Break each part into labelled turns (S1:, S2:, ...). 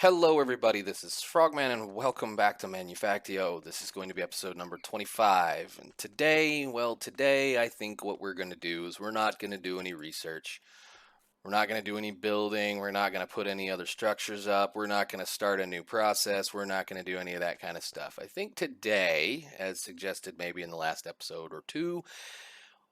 S1: Hello everybody, this is Frogman and welcome back to Manufactio. This is going to be episode number 25. And today I think what we're going to do is we're not going to do any research. We're not going to do any building. We're not going to put any other structures up. We're not going to start a new process. We're not going to do any of that kind of stuff. I think today, as suggested maybe in the last episode or two,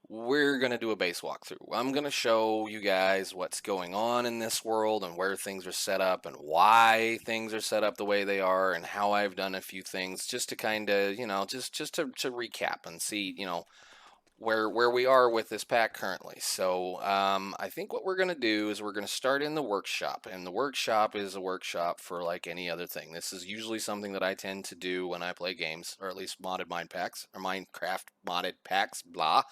S1: we're going to do a base walkthrough. I'm going to show you guys what's going on in this world and where things are set up and why things are set up the way they are and how I've done a few things just to kind of, just to recap and see, where we are with this pack currently. So I think what we're going to do is we're going to start in the workshop, and the workshop is a workshop for like any other thing. This is usually something that I tend to do when I play games, or at least modded Minecraft modded packs, blah,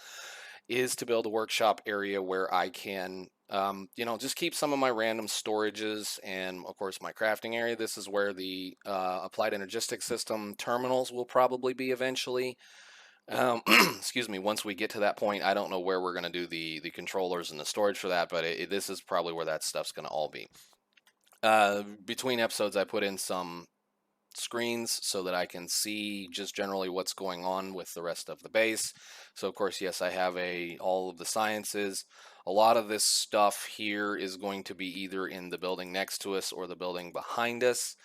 S1: is to build a workshop area where I can just keep some of my random storages and of course my crafting area. This is where the applied energistic system terminals will probably be eventually. Excuse me, once we get to that point, I don't know where we're going to do the controllers and the storage for that, but this is probably where that stuff's going to all be. Between episodes, I put in some screens so that I can see just generally what's going on with the rest of the base. So of course, yes, I have all of the sciences. A lot of this stuff here is going to be either in the building next to us or the building behind us.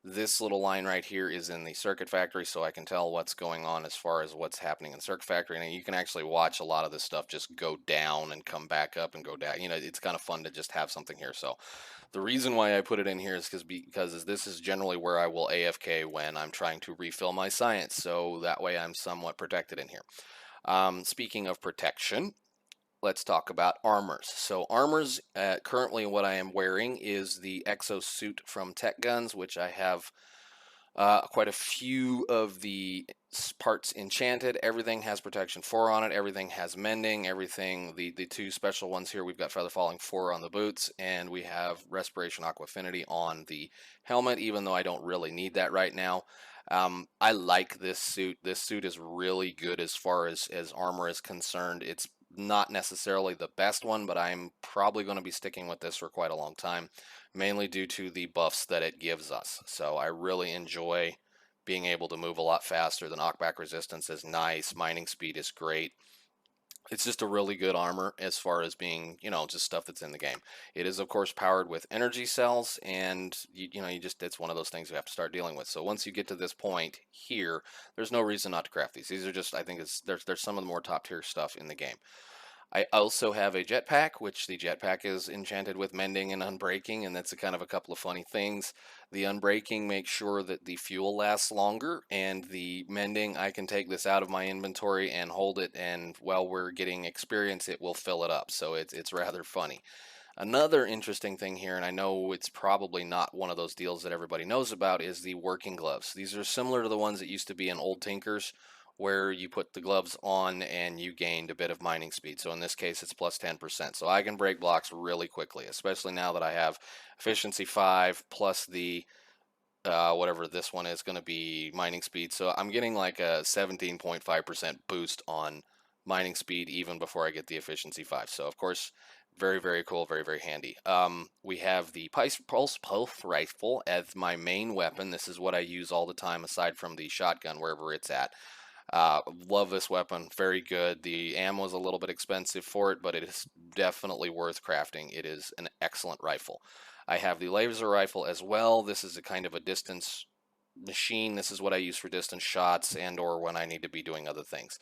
S1: This little line right here is in the circuit factory, so I can tell what's going on as far as what's happening in the circuit factory. And you can actually watch a lot of this stuff just go down and come back up and go down. It's kind of fun to just have something here. So the reason why I put it in here is because this is generally where I will AFK when I'm trying to refill my science. So that way I'm somewhat protected in here. Speaking of protection, let's talk about armors. So armors, currently what I am wearing is the exosuit from Tech Guns, which I have quite a few of the parts enchanted. Everything has protection 4 on it. Everything has mending. Everything, the two special ones here, we've got Feather Falling 4 on the boots, and we have Respiration Aqua Affinity on the helmet, even though I don't really need that right now. I like this suit. This suit is really good as far as armor is concerned. It's not necessarily the best one, but I'm probably going to be sticking with this for quite a long time, mainly due to the buffs that it gives us. So I really enjoy being able to move a lot faster. The knockback resistance is nice. Mining speed is great. It's just a really good armor as far as being, just stuff that's in the game. It is, of course, powered with energy cells, and it's one of those things you have to start dealing with. So once you get to this point here, there's no reason not to craft these. These are just, I think there's some of the more top tier stuff in the game. I also have a jetpack, which the jetpack is enchanted with mending and unbreaking, and that's a kind of a couple of funny things. The unbreaking makes sure that the fuel lasts longer, and the mending, I can take this out of my inventory and hold it, and while we're getting experience, it will fill it up. So it's rather funny. Another interesting thing here, and I know it's probably not one of those deals that everybody knows about, is the working gloves. These are similar to the ones that used to be in old Tinkers, where you put the gloves on and you gained a bit of mining speed. So in this case, it's plus 10%. So I can break blocks really quickly, especially now that I have efficiency 5 plus the whatever this one is going to be mining speed. So I'm getting like a 17.5% boost on mining speed even before I get the efficiency 5. So of course, very, very cool, very, very handy. We have the pulse rifle as my main weapon. This is what I use all the time aside from the shotgun wherever it's at. Love this weapon, very good. The ammo is a little bit expensive for it, but it is definitely worth crafting. It is an excellent rifle. I have the laser rifle as well. This is a kind of a distance machine. This is what I use for distance shots and or when I need to be doing other things.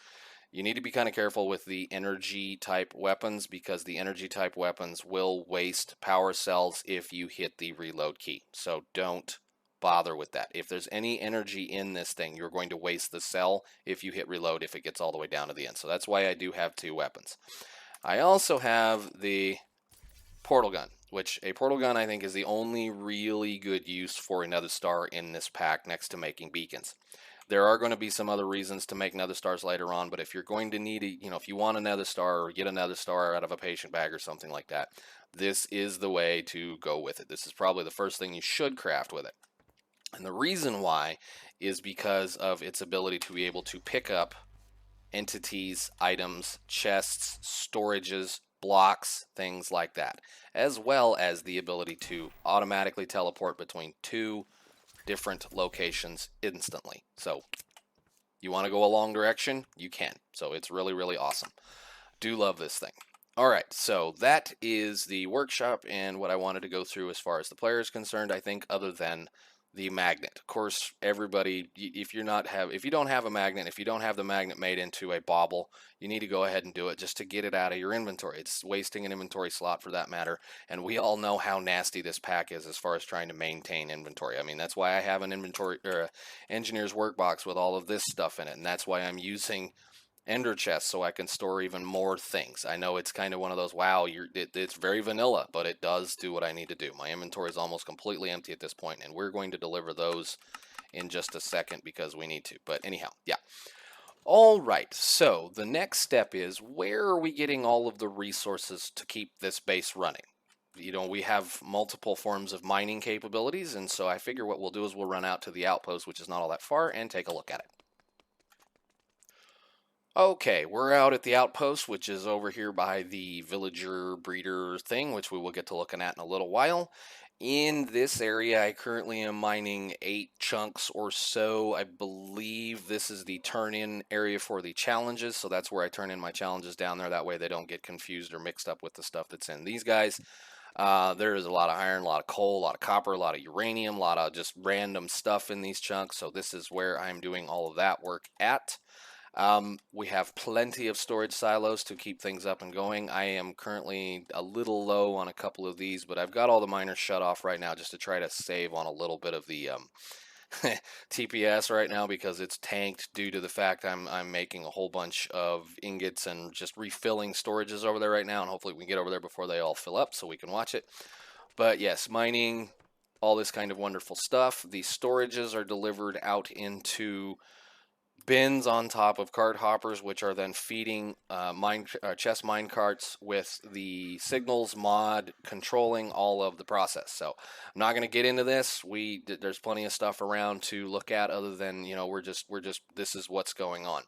S1: You need to be kind of careful with the energy type weapons because the energy type weapons will waste power cells if you hit the reload key. So don't bother with that. If there's any energy in this thing, you're going to waste the cell if you hit reload if it gets all the way down to the end. So that's why I do have 2 weapons. I also have the portal gun, which a portal gun I think is the only really good use for a nether star in this pack next to making beacons. There are going to be some other reasons to make nether stars later on, but if you're going to need if you want a nether star or get a nether star out of a patient bag or something like that, this is the way to go with it. This is probably the first thing you should craft with it. And the reason why is because of its ability to be able to pick up entities, items, chests, storages, blocks, things like that, as well as the ability to automatically teleport between 2 different locations instantly. So you want to go a long direction, you can. So it's really, really awesome. Do love this thing. All right, so that is the workshop and what I wanted to go through as far as the player is concerned. I think other than the magnet, of course, everybody, if you don't have a magnet, if you don't have the magnet made into a bauble, you need to go ahead and do it just to get it out of your inventory. It's wasting an inventory slot for that matter, and we all know how nasty this pack is as far as trying to maintain inventory. I mean, that's why I have an inventory or a engineer's workbox with all of this stuff in it, and that's why I'm using ender chests so I can store even more things. I know it's kind of one of those, wow, it's very vanilla, but it does do what I need to do. My inventory is almost completely empty at this point, and we're going to deliver those in just a second because we need to. But anyhow, yeah. All right, so the next step is, where are we getting all of the resources to keep this base running? You know, we have multiple forms of mining capabilities, and so I figure what we'll do is we'll run out to the outpost, which is not all that far, and take a look at it. Okay, we're out at the outpost, which is over here by the villager breeder thing, which we will get to looking at in a little while. In this area, I currently am mining 8 chunks or so. I believe this is the turn-in area for the challenges, so that's where I turn in my challenges down there. That way they don't get confused or mixed up with the stuff that's in these guys. There is a lot of iron, a lot of coal, a lot of copper, a lot of uranium, a lot of just random stuff in these chunks, so this is where I'm doing all of that work at. We have plenty of storage silos to keep things up and going. I am currently a little low on a couple of these, but I've got all the miners shut off right now just to try to save on a little bit of the TPS right now, because it's tanked due to the fact I'm making a whole bunch of ingots and just refilling storages over there right now, and hopefully we can get over there before they all fill up so we can watch it. But yes, mining, all this kind of wonderful stuff. The storages are delivered out into bins on top of cart hoppers, which are then feeding chest mine carts with the signals mod controlling all of the process. So I'm not going to get into this. There's plenty of stuff around to look at, other than, you know, we're just this is what's going on.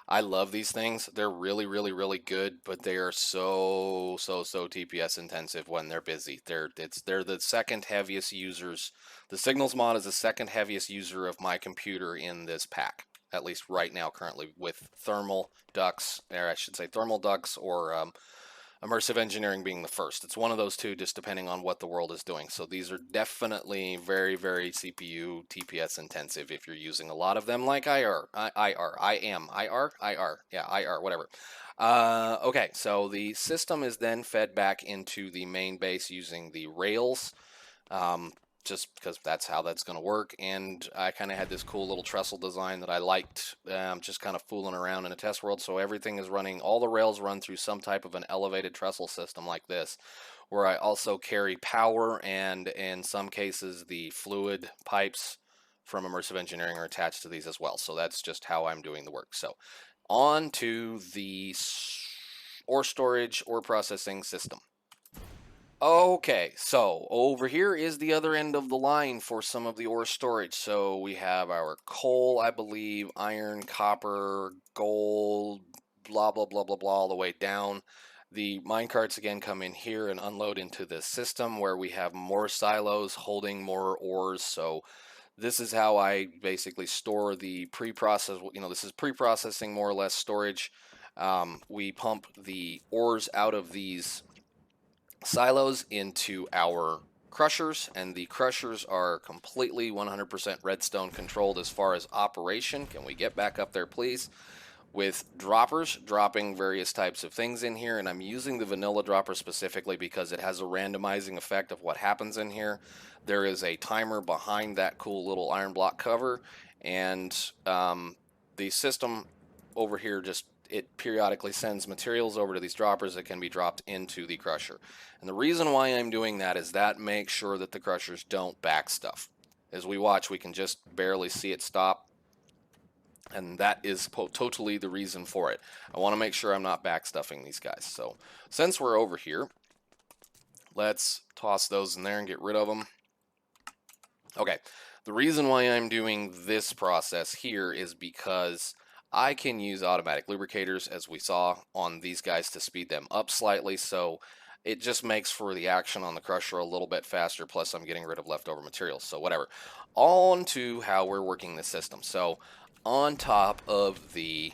S1: I love these things. They're really, really, really good, but they are so TPS intensive when they're busy. They're the second heaviest users. The Signals mod is the second heaviest user of my computer in this pack, at least right now currently, with thermal ducts, or I should say thermal ducts, or immersive engineering being the first. It's one of those two, just depending on what the world is doing. So these are definitely very, very CPU TPS intensive if you're using a lot of them, like IR, whatever. Okay, so the system is then fed back into the main base using the rails. Just because that's how that's going to work. And I kind of had this cool little trestle design that I liked, just kind of fooling around in a test world. So everything is running, all the rails run through some type of an elevated trestle system like this, where I also carry power, and in some cases the fluid pipes from Immersive Engineering are attached to these as well. So that's just how I'm doing the work. So on to the ore storage, ore processing system. Okay, so over here is the other end of the line for some of the ore storage. So we have our coal, I believe, iron, copper, gold, blah, blah, blah, blah, blah, all the way down. The minecarts again come in here and unload into this system where we have more silos holding more ores. So this is how I basically store the pre-process. You know, this is pre-processing, more or less storage. We pump the ores out of these silos into our crushers, and the crushers are completely 100% redstone controlled as far as operation. Can we get back up there, please? With droppers dropping various types of things in here, and I'm using the vanilla dropper specifically because it has a randomizing effect of what happens in here. There is a timer behind that cool little iron block cover, and the system over here it periodically sends materials over to these droppers that can be dropped into the crusher. And the reason why I'm doing that is that makes sure that the crushers don't back stuff. As we watch, we can just barely see it stop, and that is totally the reason for it. I want to make sure I'm not backstuffing these guys. So since we're over here, let's toss those in there and get rid of them. Okay, the reason why I'm doing this process here is because I can use automatic lubricators, as we saw on these guys, to speed them up slightly, so it just makes for the action on the crusher a little bit faster, plus I'm getting rid of leftover materials, so whatever. On to how we're working this system. So on top of the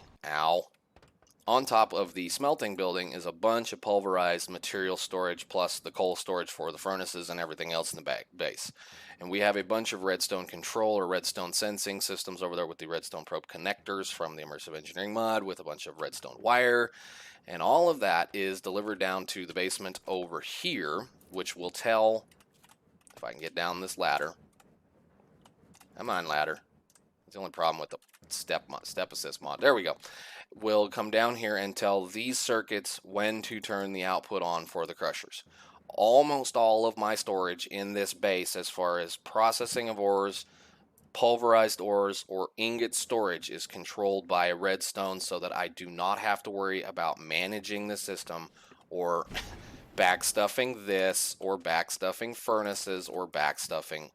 S1: smelting building is a bunch of pulverized material storage, plus the coal storage for the furnaces and everything else in the base. And we have a bunch of redstone control or redstone sensing systems over there with the redstone probe connectors from the immersive engineering mod, with a bunch of redstone wire. And all of that is delivered down to the basement over here, which will tell, if I can get down this ladder. Come on, ladder. That's the only problem with the step assist mod. There we go. Will come down here and tell these circuits when to turn the output on for the crushers. Almost all of my storage in this base, as far as processing of ores, pulverized ores, or ingot storage, is controlled by a redstone, so that I do not have to worry about managing the system or backstuffing this, or backstuffing furnaces, or backstuffing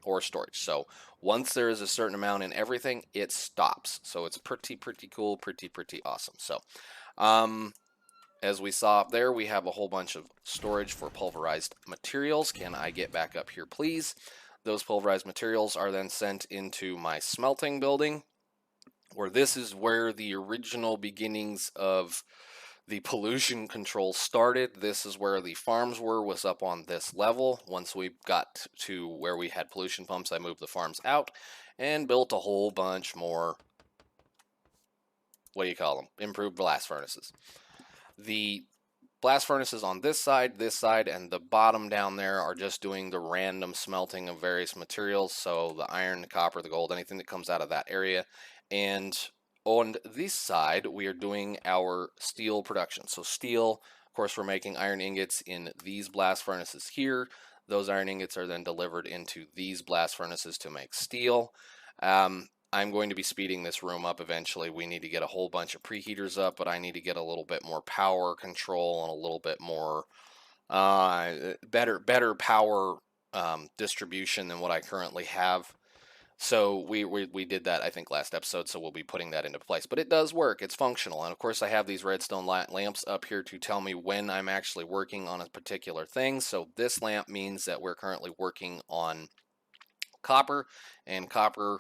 S1: ore storage. So once there is a certain amount in everything, it stops. So it's pretty cool, pretty awesome. So as we saw up there, we have a whole bunch of storage for pulverized materials. Can I get back up here, please? Those pulverized materials are then sent into my smelting building, where this is where the original beginnings of the pollution control started. This is where the farms was up on this level. Once we got to where we had pollution pumps, I moved the farms out and built a whole bunch more, what do you call them, improved blast furnaces. The blast furnaces on this side, and the bottom down there are just doing the random smelting of various materials. So the iron, the copper, the gold, anything that comes out of that area. And on this side, we are doing our steel production. So steel, of course, we're making iron ingots in these blast furnaces here. Those iron ingots are then delivered into these blast furnaces to make steel. I'm going to be speeding this room up eventually. We need to get a whole bunch of preheaters up, but I need to get a little bit more power control and a little bit more better power distribution than what I currently have. So we did that, I think, last episode, so we'll be putting that into place. But it does work. It's functional. And, of course, I have these redstone lamps up here to tell me when I'm actually working on a particular thing. So this lamp means that we're currently working on copper, and copper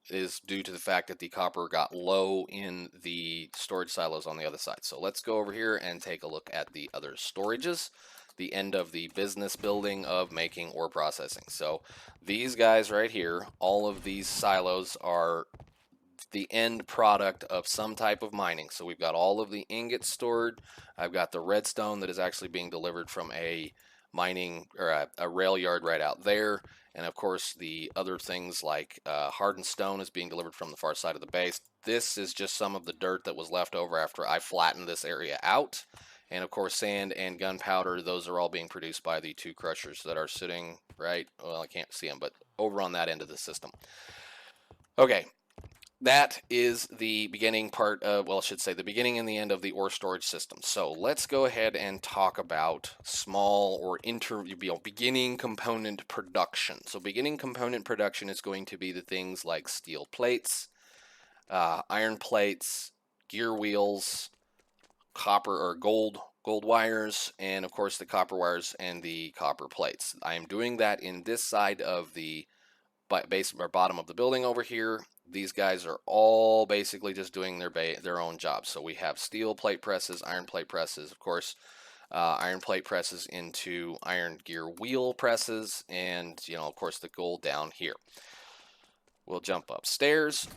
S1: is due to the fact that the copper got low in the storage silos on the other side. So let's go over here and take a look at the other storages, the end of the business building of making ore processing. So these guys right here, all of these silos are the end product of some type of mining. So we've got all of the ingots stored. I've got the redstone that is actually being delivered from a mining or a rail yard right out there. And of course, the other things like hardened stone is being delivered from the far side of the base. This is just some of the dirt that was left over after I flattened this area out. And of course, sand and gunpowder, those are all being produced by the two crushers that are sitting right, well, I can't see them, but over on that end of the system. Okay, that is the beginning part of, well, I should say the beginning and the end of the ore storage system. So let's go ahead and talk about small or beginning component production. So beginning component production is going to be the things like steel plates, iron plates, gear wheels, copper or gold wires, and of course the copper wires and the copper plates. I am doing that in this side of the base or bottom of the building over here. These guys are all basically just doing their own job. So we have steel plate presses, iron plate presses, of course, iron plate presses into iron gear wheel presses, and of course the gold down here. We'll jump upstairs,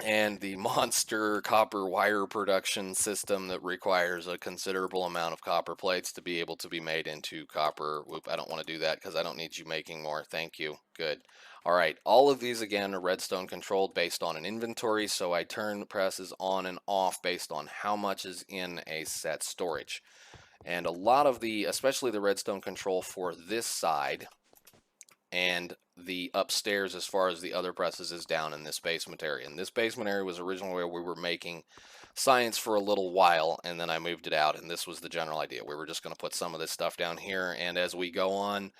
S1: and the monster copper wire production system that requires a considerable amount of copper plates to be able to be made into copper. Whoop, I don't want to do that because I don't need you making more. Thank you. Good. All right, all of these again are redstone controlled based on an inventory, so I turn the presses on and off based on how much is in a set storage. And a lot of especially the redstone control for this side and the upstairs as far as the other presses is down in this basement area. And this basement area was originally where we were making science for a little while, and then I moved it out, and this was the general idea. We were just going to put some of this stuff down here, and as we go on,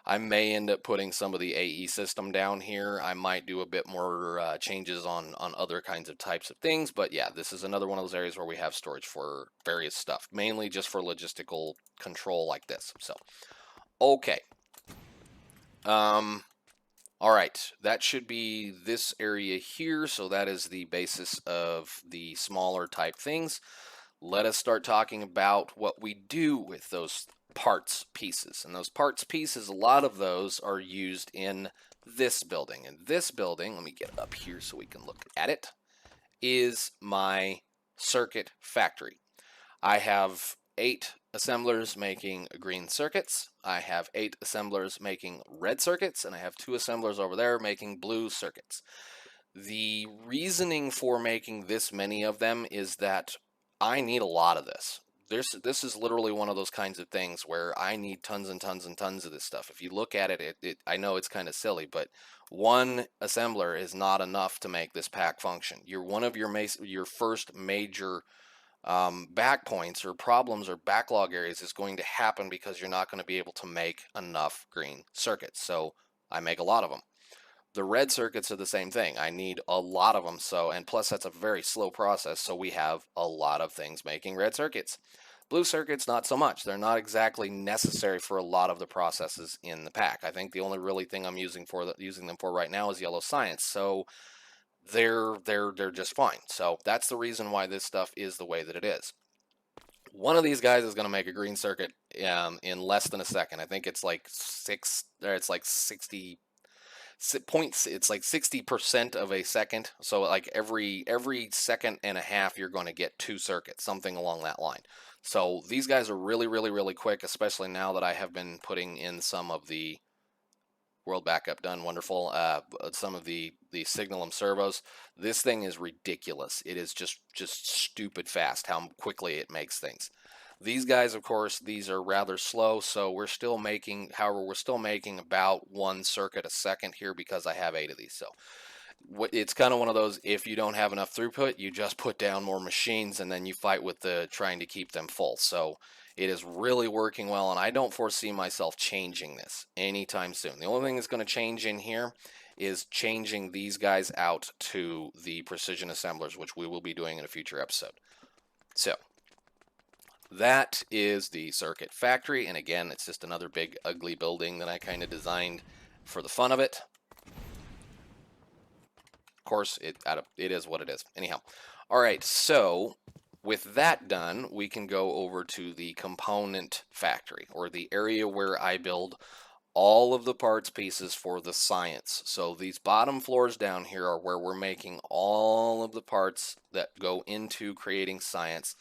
S1: I may end up putting some of the AE system down here. I might do a bit more changes on other kinds of types of things, but yeah, this is another one of those areas where we have storage for various stuff, mainly just for logistical control like this. So, okay. All right, that should be this area here. So that is the basis of the smaller type things. Let us start talking about what we do with those parts pieces. And those parts pieces, a lot of those are used in this building. And this building, let me get it up here so we can look at it, is my circuit factory. I have 8 assemblers making green circuits. I have 8 assemblers making red circuits, and I have 2 assemblers over there making blue circuits. The reasoning for making this many of them is that I need a lot of this. This is literally one of those kinds of things where I need tons and tons and tons of this stuff. If you look at it, I know it's kind of silly, but one assembler is not enough to make this pack function. One of your first major back points or problems or backlog areas is going to happen because you're not going to be able to make enough green circuits. So I make a lot of them. The red circuits are the same thing. I need a lot of them. So, and plus that's a very slow process. So we have a lot of things making red circuits. Blue circuits, not so much. They're not exactly necessary for a lot of the processes in the pack. I think the only really thing I'm using them for right now is yellow science. So they're just fine. So that's the reason why this stuff is the way that it is. One of these guys is going to make a green circuit in less than a second. I think it's like 60 points. It's like 60% of a second. So like every second and a half, you're going to get 2 circuits, something along that line. So these guys are really, really, really quick, especially now that I have been putting in some of the world backup done. Wonderful. Some of the signalum servos. This thing is ridiculous. It is just stupid fast how quickly it makes things. These guys, of course, these are rather slow, so we're still making, however, we're still making about 1 circuit a second here because I have 8 of these. So it's kind of one of those, if you don't have enough throughput, you just put down more machines and then you fight with trying to keep them full. So it is really working well, and I don't foresee myself changing this anytime soon. The only thing that's going to change in here is changing these guys out to the precision assemblers, which we will be doing in a future episode. So that is the circuit factory, and again, it's just another big ugly building that I kind of designed for the fun of it. Of course, it is what it is. Anyhow, all right, so with that done, we can go over to the component factory, or the area where I build all of the parts pieces for the science. So these bottom floors down here are where we're making all of the parts that go into creating science,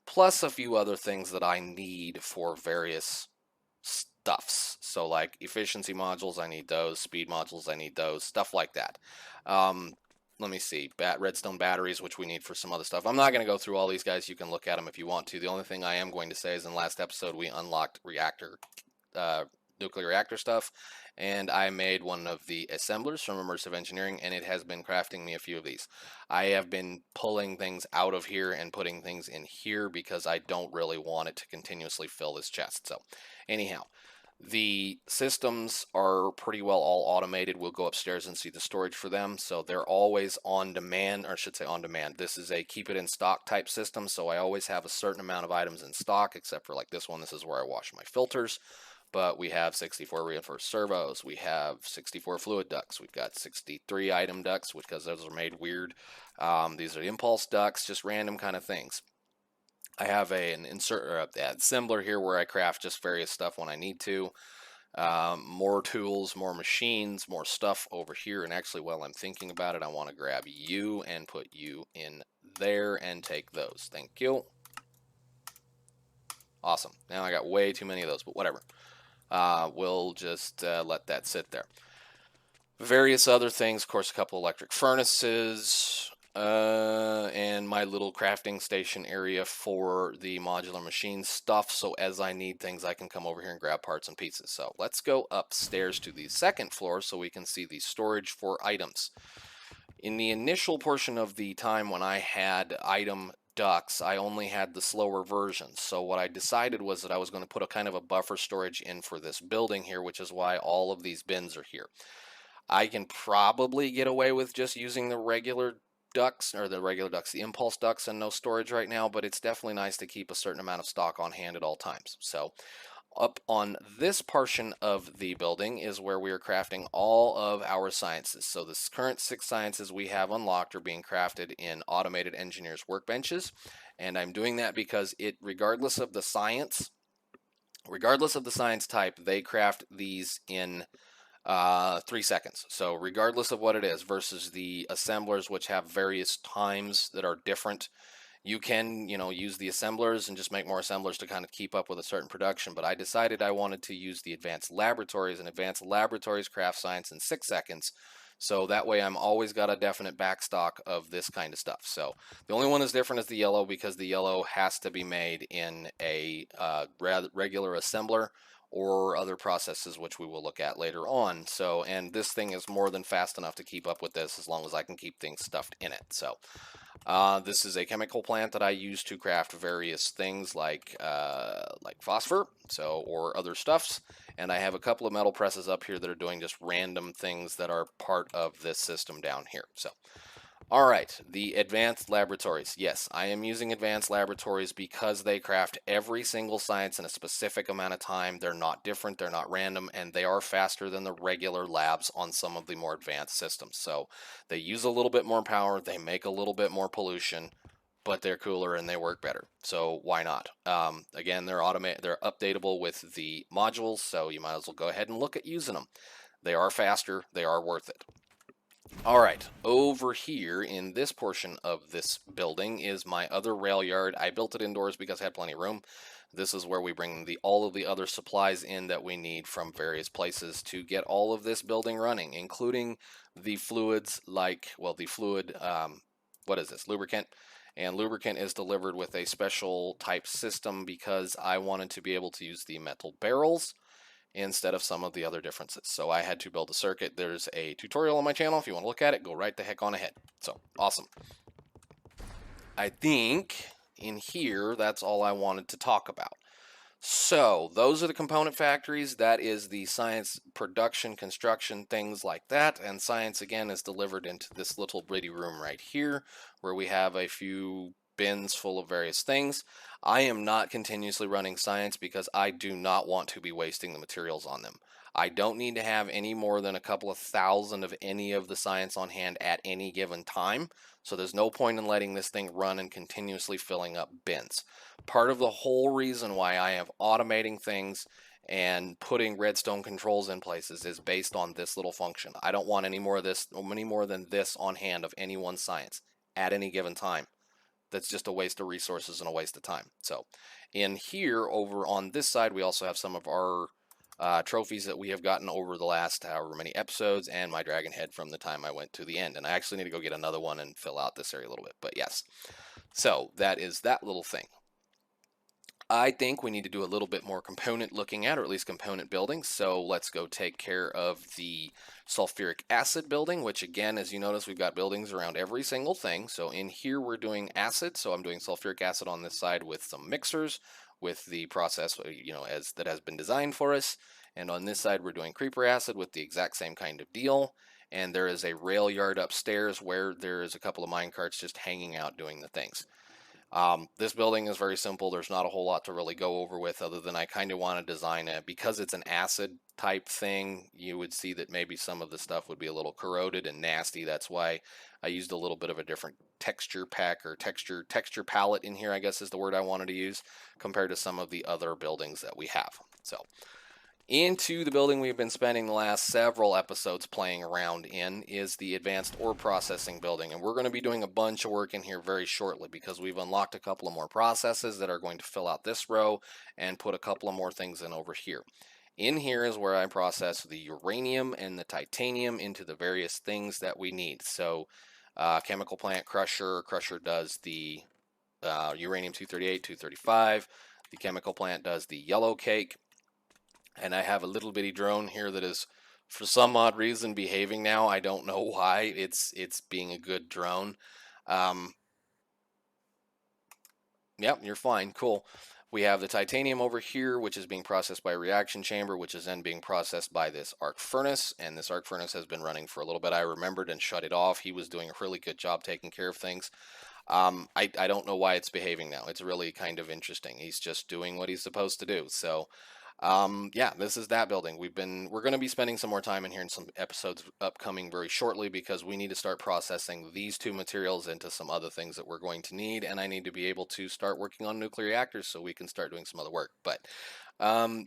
S1: plus a few other things that I need for various stuffs. So like efficiency modules, I need those. Speed modules, I need those. Stuff like that. Let me see, redstone batteries, which we need for some other stuff. I'm not going to go through all these guys. You can look at them if you want to. The only thing I am going to say is in last episode, we unlocked nuclear reactor stuff, and I made one of the assemblers from Immersive Engineering, and it has been crafting me a few of these. I have been pulling things out of here and putting things in here because I don't really want it to continuously fill this chest. So anyhow, the systems are pretty well all automated. We'll go upstairs and see the storage for them. So they're always on demand, or I should say on demand. This is a keep it in stock type system. So I always have a certain amount of items in stock, except for like this one. This is where I wash my filters. But we have 64 reinforced servos. We have 64 fluid ducts. We've got 63 item ducts, because those are made weird. These are impulse ducts, just random kind of things. I have an assembler here where I craft just various stuff when I need to. More tools, more machines, more stuff over here. And actually, while I'm thinking about it, I want to grab you and put you in there and take those. Thank you. Awesome. Now I got way too many of those, but whatever. We'll just let that sit there. Various other things, of course, a couple electric furnaces, and my little crafting station area for the modular machine stuff. So as I need things, I can come over here and grab parts and pieces. So let's go upstairs to the second floor so we can see the storage for items. In the initial portion of the time when I had item ducts, I only had the slower version. So what I decided was that I was going to put a kind of a buffer storage in for this building here, which is why all of these bins are here. I can probably get away with just using the regular ducts, the impulse ducts, and no storage right now, but it's definitely nice to keep a certain amount of stock on hand at all times. So up on this portion of the building is where we are crafting all of our sciences. So the current 6 sciences we have unlocked are being crafted in automated engineers workbenches, and I'm doing that because regardless of the science type, they craft these in 3 seconds. So regardless of what it is, versus the assemblers, which have various times that are different. You can, use the assemblers and just make more assemblers to kind of keep up with a certain production. But I decided I wanted to use the advanced laboratories, and advanced laboratories craft science in 6 seconds. So that way I'm always got a definite backstock of this kind of stuff. So the only one that's different is the yellow, because the yellow has to be made in a regular assembler or other processes, which we will look at later on. So, and this thing is more than fast enough to keep up with this as long as I can keep things stuffed in it. So this is a chemical plant that I use to craft various things like phosphor, or other stuffs. And I have a couple of metal presses up here that are doing just random things that are part of this system down here. So, all right, the advanced laboratories. Yes, I am using advanced laboratories because they craft every single science in a specific amount of time. They're not different, they're not random, and they are faster than the regular labs on some of the more advanced systems. So they use a little bit more power, they make a little bit more pollution, but they're cooler and they work better. So why not? Again, they're updatable with the modules, so you might as well go ahead and look at using them. They are faster, they are worth it. All right, over here in this portion of this building is my other rail yard. I built it indoors because I had plenty of room. This is where we bring all of the other supplies in that we need from various places to get all of this building running, including the fluids what is this, lubricant. And lubricant is delivered with a special type system because I wanted to be able to use the metal barrels instead of some of the other differences. So I had to build a circuit. There's a tutorial on my channel. If you want to look at it, go right the heck on ahead. So, awesome. I think in here, that's all I wanted to talk about. So, those are the component factories. That is the science production, construction, things like that. And science, again, is delivered into this little bitty room right here, where we have a few bins full of various things. I am not continuously running science because I do not want to be wasting the materials on them. I don't need to have any more than a couple of thousand of any of the science on hand at any given time. So there's no point in letting this thing run and continuously filling up bins. Part of the whole reason why I have automating things and putting redstone controls in places is based on this little function. I don't want any more than this on hand of any one science at any given time. That's just a waste of resources and a waste of time. So in here, over on this side, we also have some of our trophies that we have gotten over the last however many episodes, and my dragon head from the time I went to the end. And I actually need to go get another one and fill out this area a little bit, but yes. So that is that little thing. I think we need to do a little bit more component looking at, or at least component building. So let's go take care of the sulfuric acid building, which again, as you notice, we've got buildings around every single thing. So in here, we're doing acid. So I'm doing sulfuric acid on this side with some mixers with the process, as that has been designed for us. And on this side, we're doing creeper acid with the exact same kind of deal. And there is a rail yard upstairs where there is a couple of mine carts just hanging out doing the things. This building is very simple. There's not a whole lot to really go over with other than I kind of want to design it. Because it's an acid type thing, you would see that maybe some of the stuff would be a little corroded and nasty. That's why I used a little bit of a different texture pack or texture palette in here, I guess is the word I wanted to use, compared to some of the other buildings that we have. So into the building we've been spending the last several episodes playing around in is the advanced ore processing building, and we're going to be doing a bunch of work in here very shortly because we've unlocked a couple of more processes that are going to fill out this row and put a couple of more things in over here. In here is where I process the uranium and the titanium into the various things that we need. So chemical plant crusher does the uranium 238, 235. The chemical plant does the yellow cake. And I have a little bitty drone here that is, for some odd reason, behaving now. I don't know why. It's being a good drone. Yep, you're fine. Cool. We have the titanium over here, which is being processed by a reaction chamber, which is then being processed by this arc furnace. And this arc furnace has been running for a little bit. I remembered and shut it off. He was doing a really good job taking care of things. I don't know why it's behaving now. It's really kind of interesting. He's just doing what he's supposed to do. So, yeah, this is that building. We're going to be spending some more time in here in some episodes upcoming very shortly because we need to start processing these two materials into some other things that we're going to need, and I need to be able to start working on nuclear reactors so we can start doing some other work. But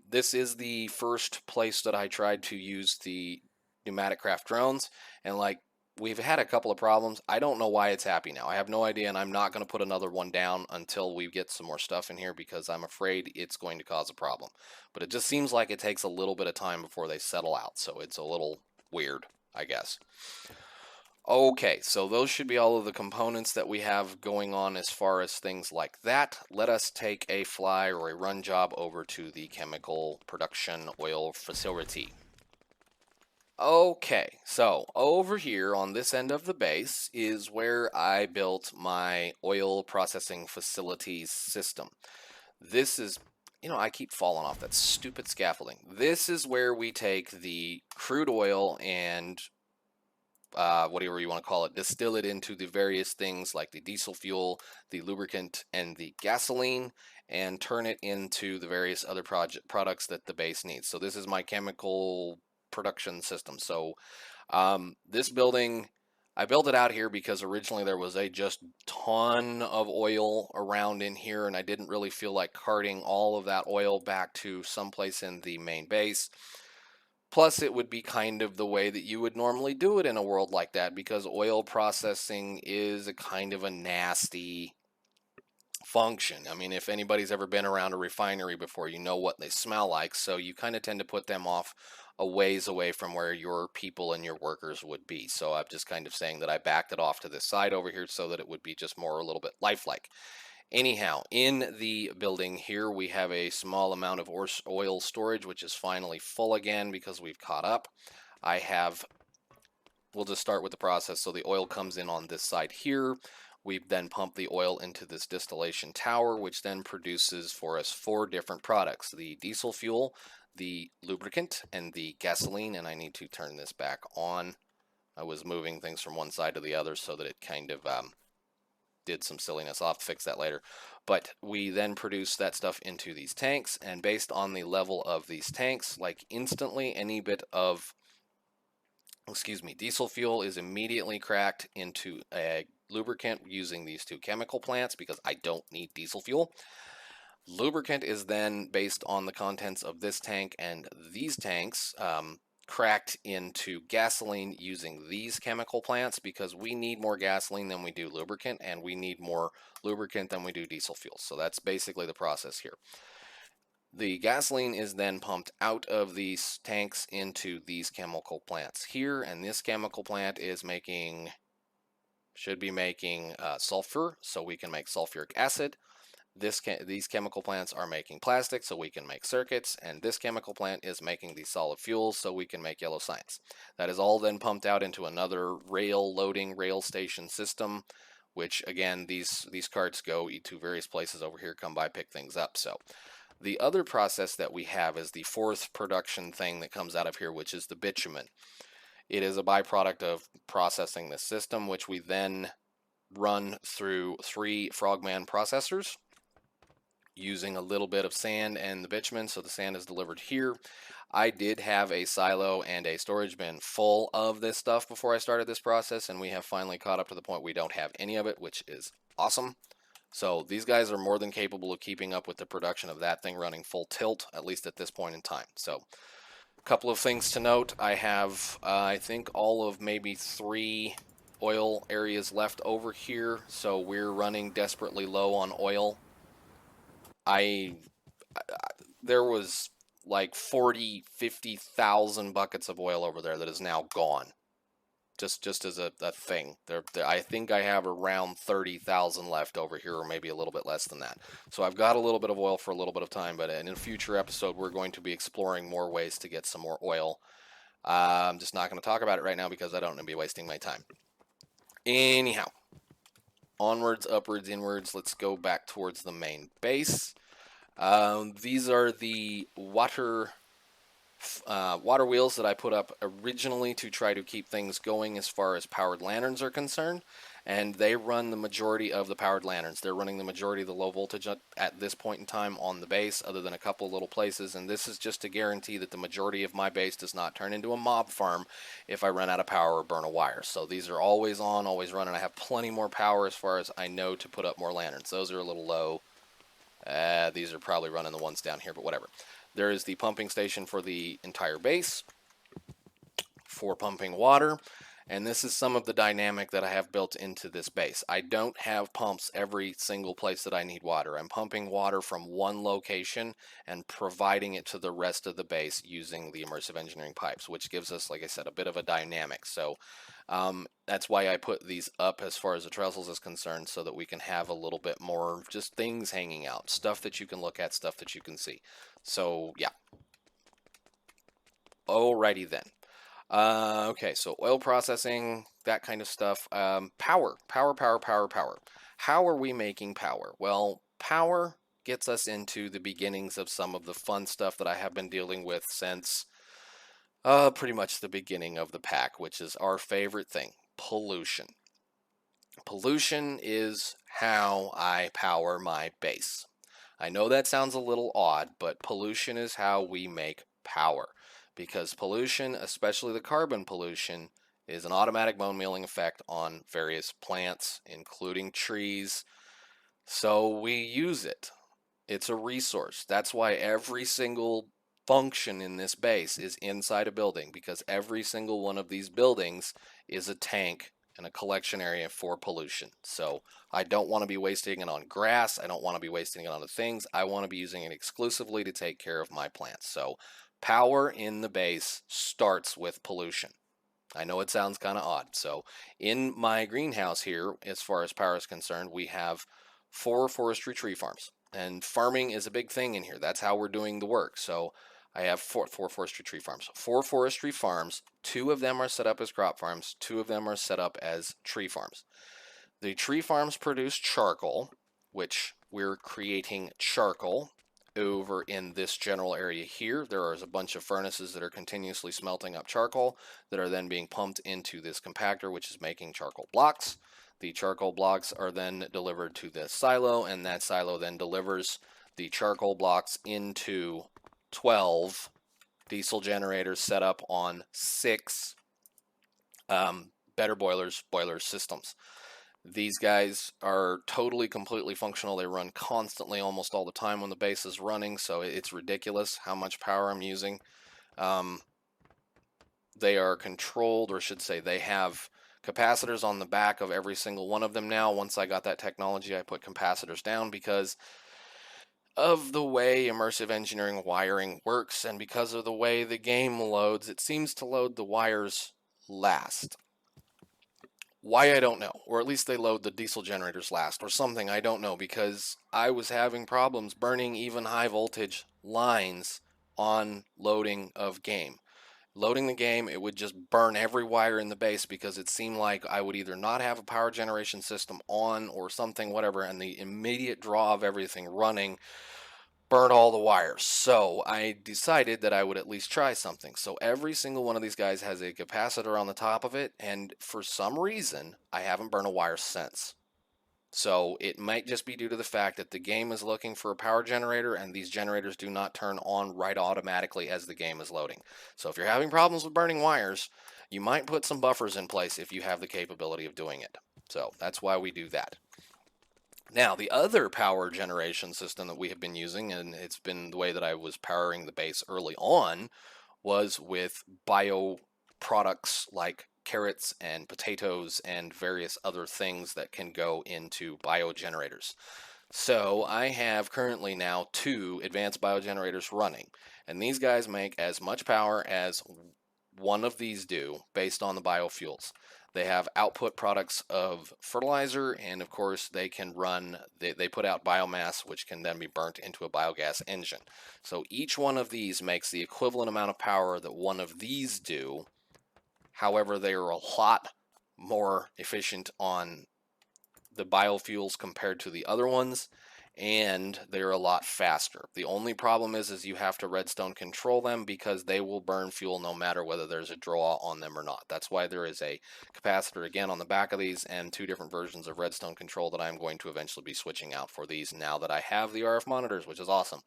S1: this is the first place that I tried to use the pneumatic craft drones, and like we've had a couple of problems. I don't know why it's happy now. I have no idea, and I'm not going to put another one down until we get some more stuff in here because I'm afraid it's going to cause a problem. But it just seems like it takes a little bit of time before they settle out, so it's a little weird, I guess. Okay, so those should be all of the components that we have going on as far as things like that. Let us take a fly or a run job over to the chemical production oil facility. Okay, so over here on this end of the base is where I built my oil processing facilities system. This is, I keep falling off that stupid scaffolding. This is where we take the crude oil and whatever you want to call it, distill it into the various things like the diesel fuel, the lubricant, and the gasoline, and turn it into the various other products that the base needs. So this is my chemical production system. So this building, I built it out here because originally there was a just ton of oil around in here, and I didn't really feel like carting all of that oil back to someplace in the main base. Plus, it would be kind of the way that you would normally do it in a world like that because oil processing is a kind of a nasty function. I mean, if anybody's ever been around a refinery before, you know what they smell like. So you kind of tend to put them off a ways away from where your people and your workers would be. So I'm just kind of saying that I backed it off to this side over here so that it would be just more a little bit lifelike. Anyhow, in the building here, we have a small amount of oil storage, which is finally full again because we've caught up. We'll just start with the process. So the oil comes in on this side here. We then pump the oil into this distillation tower, which then produces for us 4 different products: the diesel fuel, the lubricant, and the gasoline. And I need to turn this back on. I was moving things from one side to the other so that it kind of did some silliness. I'll have to fix that later. But we then produce that stuff into these tanks, and based on the level of these tanks, like instantly any bit of diesel fuel is immediately cracked into a lubricant using these 2 chemical plants because I don't need diesel fuel. Lubricant is then based on the contents of this tank and these tanks, cracked into gasoline using these chemical plants because we need more gasoline than we do lubricant, and we need more lubricant than we do diesel fuel. So that's basically the process here. The gasoline is then pumped out of these tanks into these chemical plants here, and this chemical plant is should be making sulfur, so we can make sulfuric acid. These chemical plants are making plastic, so we can make circuits, and this chemical plant is making the solid fuels, so we can make yellow science. That is all then pumped out into another rail station system, which again, these carts go to various places over here, come by, pick things up. So the other process that we have is the 4th production thing that comes out of here, which is the bitumen. It is a byproduct of processing this system, which we then run through 3 Frogman processors using a little bit of sand and the bitumen. So the sand is delivered here. I did have a silo and a storage bin full of this stuff before I started this process, and we have finally caught up to the point we don't have any of it, which is awesome. So these guys are more than capable of keeping up with the production of that thing running full tilt, at least at this point in time. So a couple of things to note. I have, I think, all of maybe 3 oil areas left over here, so we're running desperately low on oil. There was like 50,000 buckets of oil over there that is now gone. Just as a thing. I think I have around 30,000 left over here, or maybe a little bit less than that. So I've got a little bit of oil for a little bit of time, but in a future episode, we're going to be exploring more ways to get some more oil. I'm just not going to talk about it right now because I don't want to be wasting my time. Anyhow, onwards, upwards, inwards. Let's go back towards the main base. These are the water wheels that I put up originally to try to keep things going as far as powered lanterns are concerned, and they run the majority of the powered lanterns. They're running the majority of the low voltage at this point in time on the base, other than a couple little places, and this is just to guarantee that the majority of my base does not turn into a mob farm if I run out of power or burn a wire. So these are always on, always running. I have plenty more power as far as I know to put up more lanterns. Those are a little low. These are probably running the ones down here, but whatever. There is the pumping station for the entire base for pumping water, and this is some of the dynamic that I have built into this base. I don't have pumps every single place that I need water. I'm pumping water from one location and providing it to the rest of the base using the immersive engineering pipes, which gives us, like I said, a bit of a dynamic. So that's why I put these up as far as the trestles is concerned, so that we can have a little bit more just things hanging out, stuff that you can look at, stuff that you can see. So yeah. Alrighty then. Okay, so oil processing, that kind of stuff. Power. How are we making power? Well, power gets us into the beginnings of some of the fun stuff that I have been dealing with since pretty much the beginning of the pack, which is our favorite thing, pollution. Pollution is how I power my base. I know that sounds a little odd, but pollution is how we make power. Because pollution, especially the carbon pollution, is an automatic bone mealing effect on various plants, including trees. So we use it. It's a resource. That's why every single function in this base is inside a building, because every single one of these buildings is a tank and a collection area for pollution. So I don't want to be wasting it on grass. I don't want to be wasting it on other things. I want to be using it exclusively to take care of my plants. So power in the base starts with pollution. I know it sounds kind of odd. So in my greenhouse here, as far as power is concerned, we have 4 forestry tree farms. And farming is a big thing in here. That's how we're doing the work. So I have four forestry tree farms. 4 forestry farms. 2 of them are set up as crop farms. 2 of them are set up as tree farms. The tree farms produce charcoal, which we're creating charcoal over in this general area here. There is a bunch of furnaces that are continuously smelting up charcoal that are then being pumped into this compactor, which is making charcoal blocks. The charcoal blocks are then delivered to this silo, and that silo then delivers the charcoal blocks into 12 diesel generators set up on 6 better boiler systems. These guys are totally, completely functional. They run constantly almost all the time when the base is running, so it's ridiculous how much power I'm using. They are controlled, or I should say they have capacitors on the back of every single one of them now. Once I got that technology, I put capacitors down because of the way immersive engineering wiring works, and because of the way the game loads, it seems to load the wires last. Why, I don't know. Or at least they load the diesel generators last or something, I don't know, because I was having problems burning even high voltage lines on loading of game. Loading the game, it would just burn every wire in the base because it seemed like I would either not have a power generation system on or something, whatever, and the immediate draw of everything running burn all the wires. So I decided that I would at least try something. So every single one of these guys has a capacitor on the top of it, and for some reason, I haven't burned a wire since. So it might just be due to the fact that the game is looking for a power generator, and these generators do not turn on right automatically as the game is loading. So if you're having problems with burning wires, you might put some buffers in place if you have the capability of doing it. So that's why we do that. Now, the other power generation system that we have been using, and it's been the way that I was powering the base early on, was with bio products like carrots and potatoes and various other things that can go into biogenerators. So I have currently now 2 advanced biogenerators running, and these guys make as much power as one of these do based on the biofuels. They have output products of fertilizer, and of course they can run, they put out biomass, which can then be burnt into a biogas engine. So each one of these makes the equivalent amount of power that one of these do. However, they are a lot more efficient on the biofuels compared to the other ones, and they're a lot faster. The only problem is you have to redstone control them because they will burn fuel no matter whether there's a draw on them or not. That's why there is a capacitor again on the back of these and 2 different versions of redstone control that I'm going to eventually be switching out for these now that I have the RF monitors, which is awesome.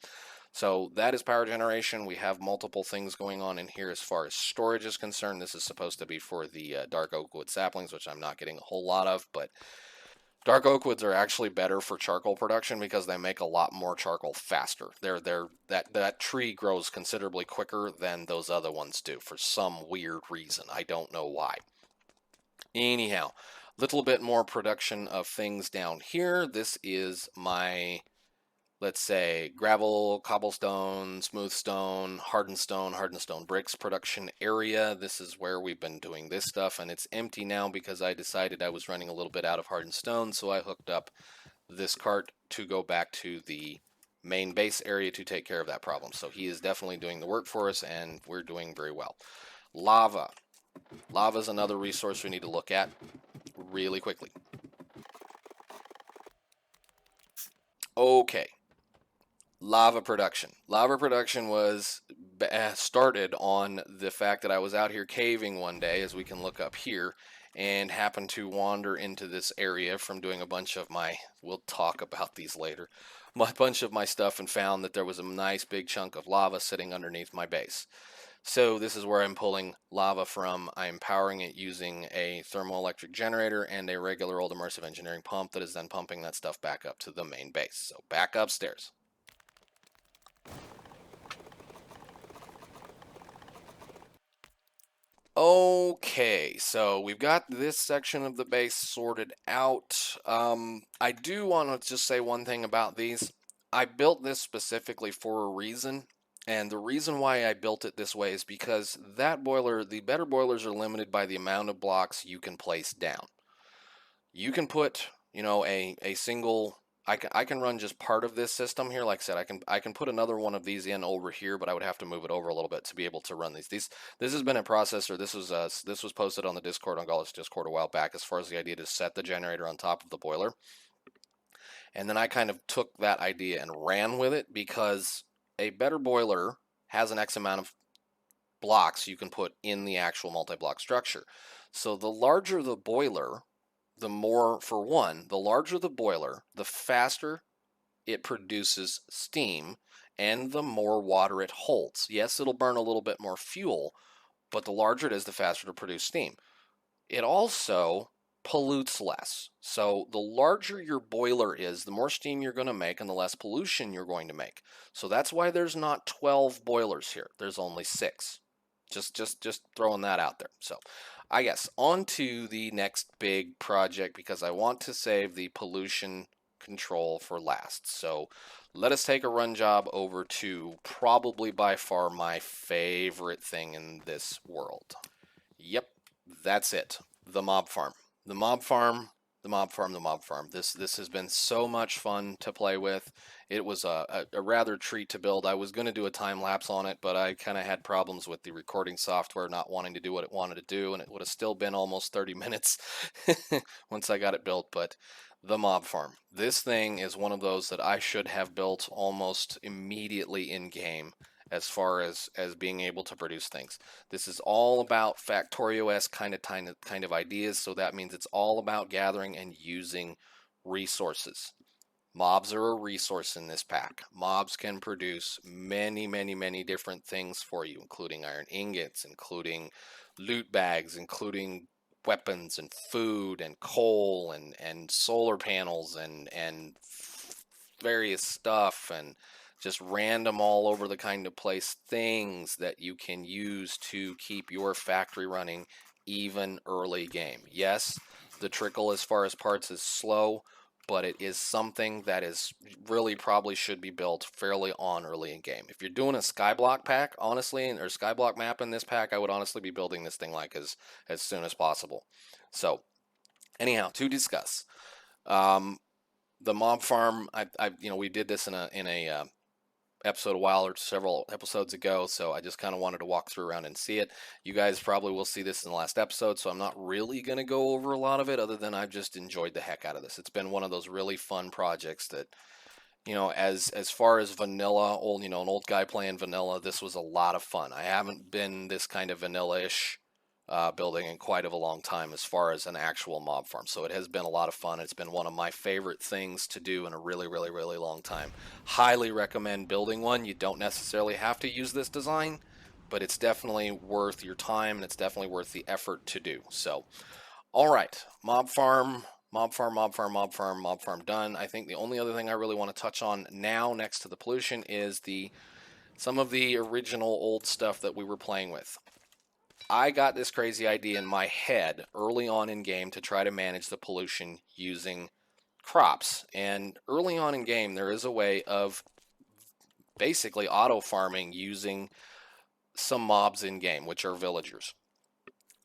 S1: So that is power generation. We have multiple things going on in here as far as storage is concerned. This is supposed to be for the dark oak wood saplings, which I'm not getting a whole lot of, but dark oak woods are actually better for charcoal production because they make a lot more charcoal faster. That tree grows considerably quicker than those other ones do for some weird reason. I don't know why. Anyhow, little bit more production of things down here. This is my, let's say, gravel, cobblestone, smooth stone, hardened stone bricks production area. This is where we've been doing this stuff, and it's empty now because I decided I was running a little bit out of hardened stone, so I hooked up this cart to go back to the main base area to take care of that problem. So he is definitely doing the work for us, and we're doing very well. Lava. Lava is another resource we need to look at really quickly. Okay. Lava production. Lava production was started on the fact that I was out here caving one day, as we can look up here, and happened to wander into this area from doing a bunch of my, we'll talk about these later, a bunch of my stuff, and found that there was a nice big chunk of lava sitting underneath my base. So this is where I'm pulling lava from. I'm powering it using a thermoelectric generator and a regular old immersive engineering pump that is then pumping that stuff back up to the main base. So back upstairs. Okay, so we've got this section of the base sorted out. I do want to just say one thing about these. I built this specifically for a reason, and the reason why I built it this way is because that boiler, the better boilers are limited by the amount of blocks you can place down. You can put, a single. I can run just part of this system here. Like I said, I can put another one of these in over here, but I would have to move it over a little bit to be able to run these. This has been a process, or this was posted on the Discord, on Golrith's Discord, a while back, as far as the idea to set the generator on top of the boiler. And then I kind of took that idea and ran with it because a better boiler has an X amount of blocks you can put in the actual multi-block structure. So the larger the boiler, the more, for one, the larger the boiler, the faster it produces steam and the more water it holds. Yes, it'll burn a little bit more fuel, but the larger it is, the faster to produce steam. It also pollutes less. So the larger your boiler is, the more steam you're going to make and the less pollution you're going to make. So that's why there's not 12 boilers here. There's only 6. Just throwing that out there. So I guess on to the next big project, because I want to save the pollution control for last. So let us take a run job over to probably by far my favorite thing in this world. Yep, that's it. The mob farm. The mob farm. The mob farm. The mob farm. This has been so much fun to play with. It was a rather treat to build. I was going to do a time lapse on it, but I kind of had problems with the recording software not wanting to do what it wanted to do, and it would have still been almost 30 minutes once I got it built. But the mob farm. This thing is one of those that I should have built almost immediately in game, as far as being able to produce things. This is all about Factorio-esque kind of ideas, so that means it's all about gathering and using resources. Mobs are a resource in this pack. Mobs can produce many, many, many different things for you, including iron ingots, including loot bags, including weapons and food and coal and solar panels and various stuff, and just random all over the kind of place things that you can use to keep your factory running even early game. Yes, the trickle as far as parts is slow, but it is something that is really probably should be built fairly on early in game. If you're doing a skyblock pack, honestly, or skyblock map in this pack, I would honestly be building this thing like as soon as possible. So anyhow, to discuss. The mob farm, we did this in a episode a while or several episodes ago, so I just kind of wanted to walk through around and see it. You guys probably will see this in the last episode, so I'm not really going to go over a lot of it other than I've just enjoyed the heck out of this. It's been one of those really fun projects that, as far as vanilla, an old guy playing vanilla, this was a lot of fun. I haven't been this kind of vanilla-ish building in quite of a long time as far as an actual mob farm. So it has been a lot of fun. It's been one of my favorite things to do in a really, really, really long time. Highly recommend building one. You don't necessarily have to use this design, but it's definitely worth your time and it's definitely worth the effort to do. So, all right, mob farm. Mob farm, mob farm, mob farm, mob farm done. I think the only other thing I really want to touch on now next to the pollution is some of the original old stuff that we were playing with. I got this crazy idea in my head early on in game to try to manage the pollution using crops. And early on in game, there is a way of basically auto farming using some mobs in game, which are villagers.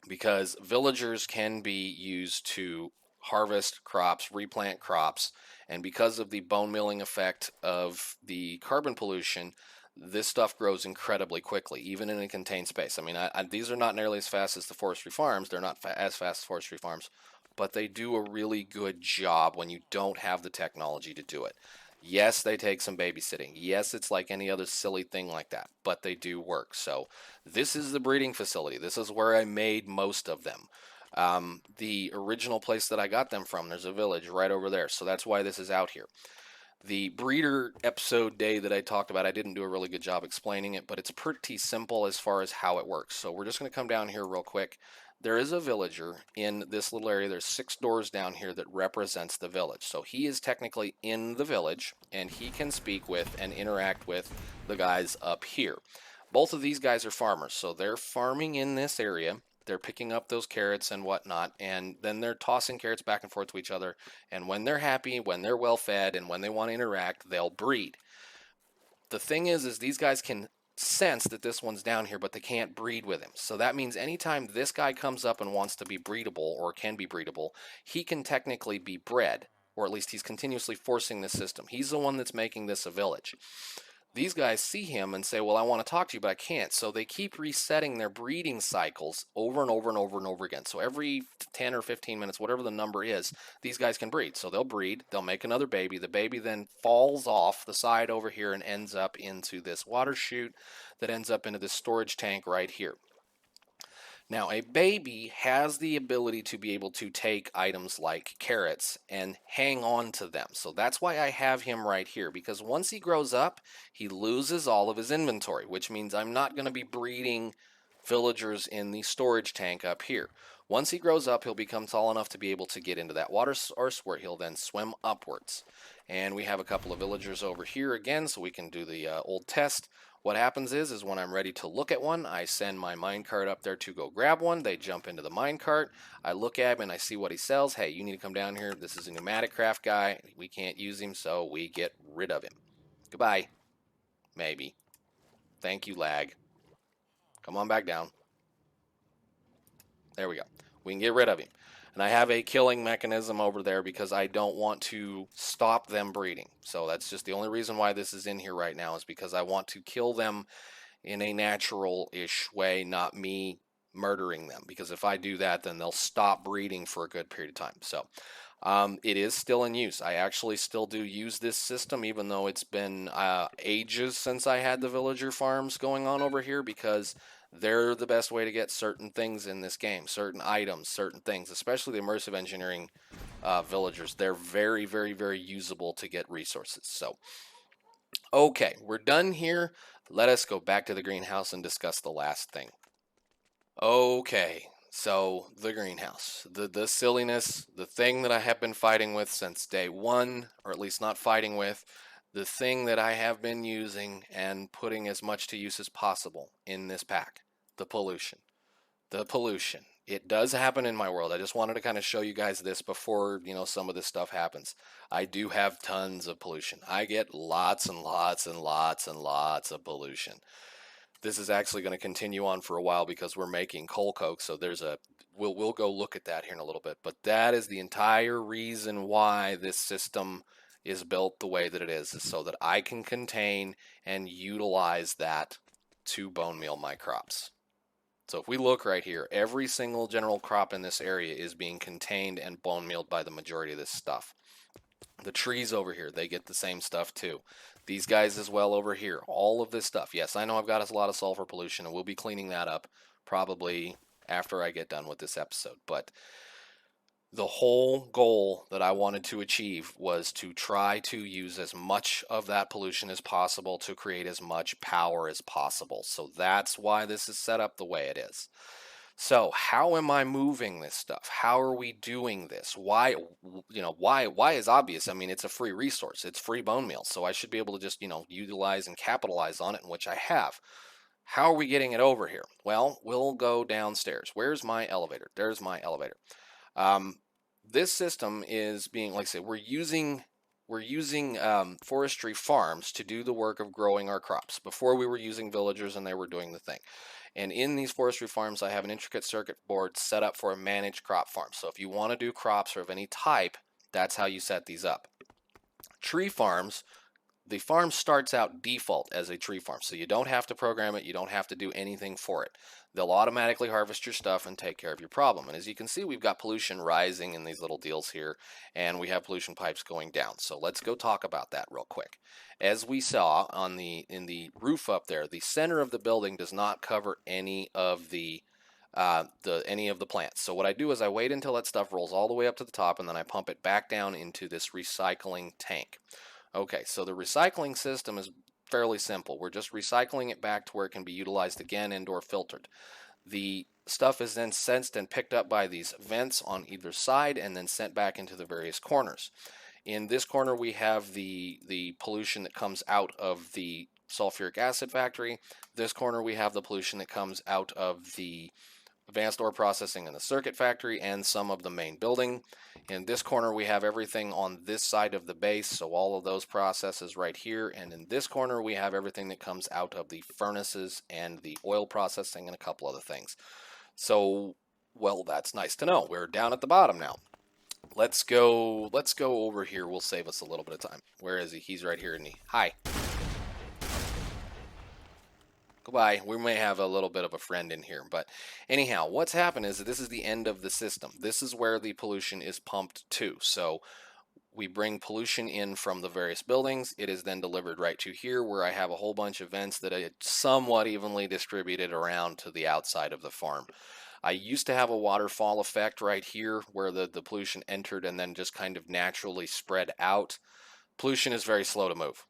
S1: Because villagers can be used to harvest crops, replant crops, and because of the bone milling effect of the carbon pollution, this stuff grows incredibly quickly, even in a contained space. I mean, these are not nearly as fast as the forestry farms. They're not as fast as forestry farms, but they do a really good job when you don't have the technology to do it. Yes, they take some babysitting. Yes, it's like any other silly thing like that, but they do work. So this is the breeding facility. This is where I made most of them. The original place that I got them from, there's a village right over there. So that's why this is out here. The breeder episode day that I talked about, I didn't do a really good job explaining it, but it's pretty simple as far as how it works. So we're just going to come down here real quick. There is a villager in this little area. There's 6 doors down here that represents the village. So he is technically in the village, and he can speak with and interact with the guys up here. Both of these guys are farmers, so they're farming in this area. They're picking up those carrots and whatnot, and then they're tossing carrots back and forth to each other. And when they're happy, when they're well fed, and when they want to interact, they'll breed. The thing is these guys can sense that this one's down here, but they can't breed with him. So that means anytime this guy comes up and wants to be breedable or can be breedable, he can technically be bred, or at least he's continuously forcing the system. He's the one that's making this a village. These guys see him and say, well, I want to talk to you, but I can't. So they keep resetting their breeding cycles over and over and over and over again. So every 10 or 15 minutes, whatever the number is, these guys can breed. So they'll breed, they'll make another baby. The baby then falls off the side over here and ends up into this water chute that ends up into this storage tank right here. Now, a baby has the ability to be able to take items like carrots and hang on to them. So that's why I have him right here, because once he grows up, he loses all of his inventory, which means I'm not going to be breeding villagers in the storage tank up here. Once he grows up, he'll become tall enough to be able to get into that water source where he'll then swim upwards. And we have a couple of villagers over here again, so we can do the old test. What happens is when I'm ready to look at one, I send my minecart up there to go grab one. They jump into the minecart. I look at him and I see what he sells. Hey, you need to come down here. This is a pneumatic craft guy. We can't use him, so we get rid of him. Goodbye. Maybe. Thank you, lag. Come on back down. There we go. We can get rid of him. And I have a killing mechanism over there because I don't want to stop them breeding. So that's just the only reason why this is in here right now, is because I want to kill them in a natural-ish way, not me murdering them. Because if I do that, then they'll stop breeding for a good period of time. So it is still in use. I actually still do use this system, even though it's been ages since I had the villager farms going on over here, because they're the best way to get certain things in this game, certain items, certain things, especially the immersive engineering villagers. They're very, very, very usable to get resources. So, okay, we're done here. Let us go back to the greenhouse and discuss the last thing. Okay, so the greenhouse, the silliness, the thing that I have been fighting with since day one, or at least not fighting with, the thing that I have been using and putting as much to use as possible in this pack, the pollution. The pollution. It does happen in my world. I just wanted to kind of show you guys this before, some of this stuff happens. I do have tons of pollution. I get lots and lots and lots and lots of pollution. This is actually going to continue on for a while because we're making coal coke, so we'll go look at that here in a little bit. But that is the entire reason why this system is built the way that it is so that I can contain and utilize that to bone meal my crops. So if we look right here, every single general crop in this area is being contained and bone mealed by the majority of this stuff. The trees over here, they get the same stuff too. These guys as well over here, all of this stuff. Yes, I know I've got a lot of sulfur pollution, and we'll be cleaning that up probably after I get done with this episode. But the whole goal that I wanted to achieve was to try to use as much of that pollution as possible to create as much power as possible. So that's why this is set up the way it is. So how am I moving this stuff? How are we doing this? Why, why is obvious. I mean, it's a free resource. It's free bone meal. So I should be able to just, utilize and capitalize on it, in which I have. How are we getting it over here? Well, we'll go downstairs. Where's my elevator? There's my elevator. This system is being, like I said, we're using forestry farms to do the work of growing our crops. Before we were using villagers and they were doing the thing. And in these forestry farms, I have an intricate circuit board set up for a managed crop farm. So if you want to do crops or of any type, that's how you set these up. Tree farms, the farm starts out default as a tree farm. So you don't have to program it. You don't have to do anything for it. They'll automatically harvest your stuff and take care of your problem. And as you can see, we've got pollution rising in these little deals here, and we have pollution pipes going down. So let's go talk about that real quick. As we saw in the roof up there, the center of the building does not cover any of the plants. So what I do is I wait until that stuff rolls all the way up to the top, and then I pump it back down into this recycling tank. Okay, so the recycling system is fairly simple. We're just recycling it back to where it can be utilized again and or filtered. The stuff is then sensed and picked up by these vents on either side and then sent back into the various corners. In this corner we have the pollution that comes out of the sulfuric acid factory. This corner we have the pollution that comes out of the advanced ore processing in the circuit factory and some of the main building. In this corner we have everything on this side of the base, so all of those processes right here. And in this corner we have everything that comes out of the furnaces and the oil processing and a couple other things. So, well, that's nice to know. We're down at the bottom now. Let's go over here. We'll save us a little bit of time. Where is he? He's right here, isn't he? Hi. Goodbye. We may have a little bit of a friend in here, but anyhow, what's happened is that this is the end of the system. This is where the pollution is pumped to. So we bring pollution in from the various buildings. It is then delivered right to here, where I have a whole bunch of vents that are somewhat evenly distributed around to the outside of the farm. I used to have a waterfall effect right here where the pollution entered and then just kind of naturally spread out. Pollution is very slow to move.